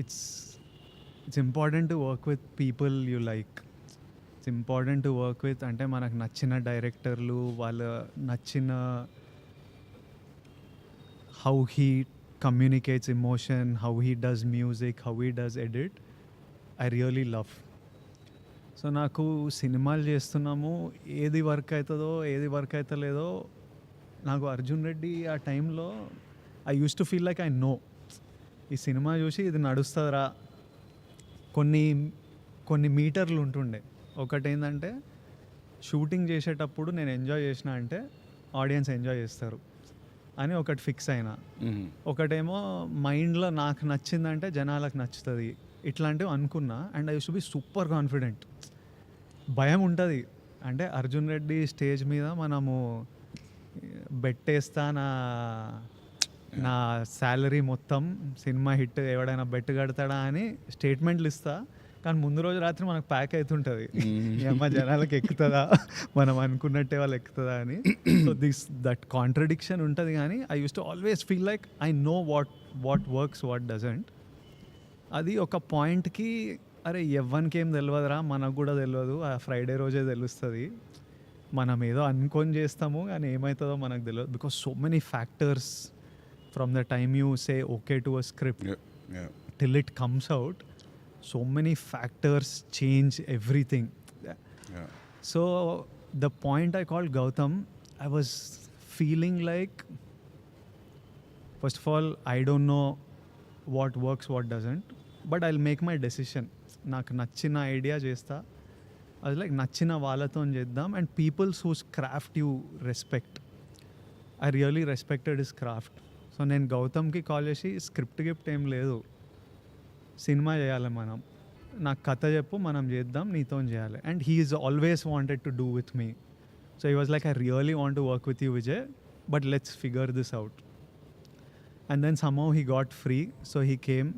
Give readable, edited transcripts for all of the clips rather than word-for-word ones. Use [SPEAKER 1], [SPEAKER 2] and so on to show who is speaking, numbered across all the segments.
[SPEAKER 1] It's it's important to work with people you like. It's important to work with అంటే మనకు నచ్చిన డైరెక్టర్లు, వాళ్ళ నచ్చిన how he communicates emotion, how he does music, how he does edit. I really love. So నాకు సినిమాలు చేస్తున్నాము, ఏది వర్క్ అవుతుందో ఏది వర్క్ అవుతలేదో నాకు అర్జున్ రెడ్డి ఆ టైంలో I use to feel like I know ఈ సినిమా చూసి ఇది నడుస్తుందిరా. కొన్ని కొన్ని మీటర్లు ఉంటుండే. ఒకటి ఏంటంటే షూటింగ్ చేసేటప్పుడు నేను ఎంజాయ్ చేసిన అంటే ఆడియన్స్ ఎంజాయ్ చేస్తారు అని ఒకటి ఫిక్స్ అయినా. ఒకటేమో మైండ్లో నాకు నచ్చిందంటే జనాలకు నచ్చుతుంది, ఇట్లాంటివి అనుకున్నా. And I use to be super confident. భయం ఉంటుంది అంటే అర్జున్ రెడ్డి స్టేజ్ మీద మనము బెట్టేస్తా, నా శాలరీ మొత్తం సినిమా హిట్ ఎవడైనా బెట్ కడతాడా అని స్టేట్మెంట్లు ఇస్తా. కానీ ముందు రోజు రాత్రి మనకు ప్యాక్ అవుతుంటుంది, ఈ అమ్మ జనాలకు ఎక్కుతుందా, మనం అనుకున్నట్టే వాళ్ళు ఎక్కుతుందా అని. సో దట్ కాంట్రడిక్షన్ ఉంటుంది. కానీ I use to always feel like I know what works, what doesn't. అది ఒక పాయింట్కి అరే ఎవ్వనికి ఏం తెలియదురా, మనకు కూడా తెలియదు, ఆ ఫ్రైడే రోజే తెలుస్తుంది. మనం ఏదో అనుకొని చేస్తాము కానీ ఏమవుతుందో మనకు తెలియదు. Because so many factors from the time you say okay to a script till it comes out, so many factors change everything. So the point I called Gautam, I was feeling like, first of all, I don't know what works, what doesn't, but I'll make my decision. నాకు నచ్చిన idea చేస్తా, అది like నచ్చిన వాళ్ళతో చేద్దాం. And peoples whose craft you respect. I really respected his craft. So నేను గౌతమ్కి call చేసి స్క్రిప్ట్ గిఫ్ట్ ఏం లేదు, సినిమా చేయాలి మనం, నాకు కథ చెప్పు, మనం చేద్దాం, నీతో చేయాలి. And he is always wanted to do with me. So he was like I really want to work with you Vijay, but let's figure this out. And then somehow he got free, so he came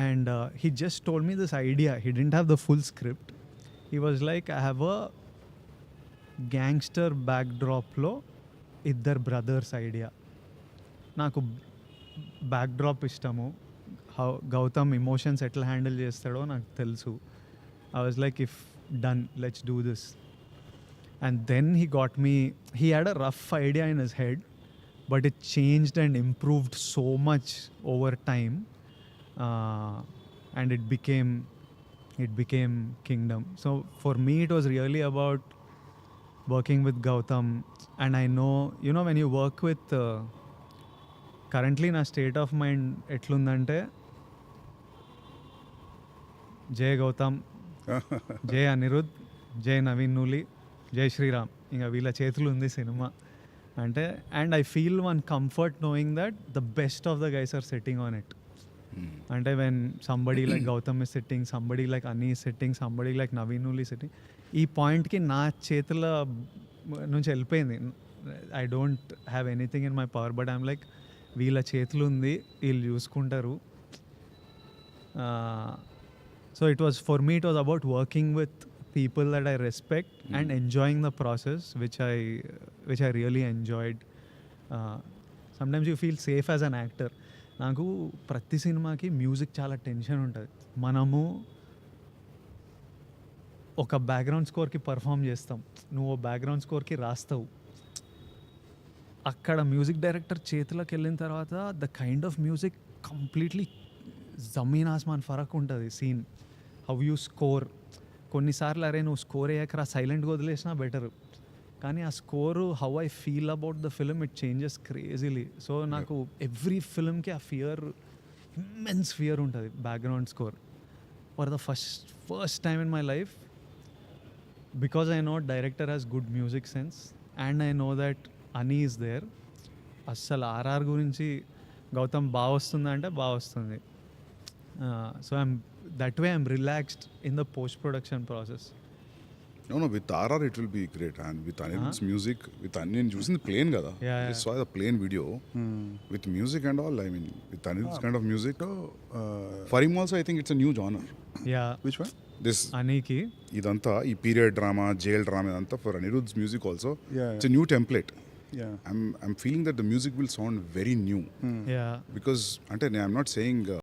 [SPEAKER 1] and he just told me this idea. He didn't have the full script. He was like, I have a gangster backdrop lo iddar brothers idea. నాకు backdrop ఇష్టము, how Gautam emotions ఎట్లా handle చేస్తాడో నాకు తెలుసు. I was like if done, let's do this. And then he got me, he had a rough idea in his head, but it changed and improved so much over time, and it became Kingdom. So for me it was really about working with Gautam. And I know, you know, when you work with currently na state of mind etlundante, Jay Gautam, Jay Anirudh, Jay Naveen Nuli, Jay Shriram, inga veela చేతులు ఉంది cinema అంటే. And I feel one comfort knowing that the best of the guys are setting on it. అంటే when somebody like Gautham is setting, somebody like Ani is setting, somebody like Naveen ఉలి setting, ఈ పాయింట్కి నా చేతుల నుంచి వెళ్ళిపోయింది. I don't have anything in my power, but I'm like వీళ్ళ చేతులు ఉంది, వీళ్ళు చూసుకుంటారు. So it was for me, it was about working with people that I respect and enjoying the process, which I really enjoyed. Sometimes you feel safe as an actor. నాకు ప్రతి సినిమాకి music చాలా tension ఉంటుంది. మనము ఒక background స్కోర్కి perform చేస్తాం, నువ్వు background స్కోర్కి రాస్తావు. అక్కడ మ్యూజిక్ డైరెక్టర్ చేతిలోకి వెళ్ళిన తర్వాత the kind of music completely జమీన్ ఆస్మాన్ ఫరక్ ఉంటుంది. సీన్ హౌ యూ స్కోర్, కొన్నిసార్లు అరే నువ్వు స్కోర్ అయ్యాక సైలెంట్గా వదిలేసినా బెటరు, కానీ ఆ score how I feel about the film it changes crazily. So నాకు ఎవ్రీ ఫిలింకి ఆ ఫియర్, ఇమ్మెన్స్ ఫియర్ ఉంటుంది background score. For the first time in my life, because I know director has good music sense and I know that అనీ is there, అస్సలు RR గురించి గౌతమ్ బాగా వస్తుందా అంటే బాగా వస్తుంది. So that way I'm relaxed in the post-production process.
[SPEAKER 2] No, with RR it will be great. And with Anirudh's music, with Aniruddh choosing the plane gada.
[SPEAKER 1] Yeah.
[SPEAKER 2] I saw the plane video with music and all. I mean, with Anirudh's kind of music. For him also, I think it's a new genre.
[SPEAKER 1] Yeah.
[SPEAKER 2] Which one? This
[SPEAKER 1] Aniki.
[SPEAKER 2] Idanta, ee period drama, jail drama, idanta for Anirudh's music also. Yeah. It's a new template.
[SPEAKER 3] Yeah.
[SPEAKER 2] I'm feeling that the music will sound very new.
[SPEAKER 1] Yeah.
[SPEAKER 2] Because I'm not saying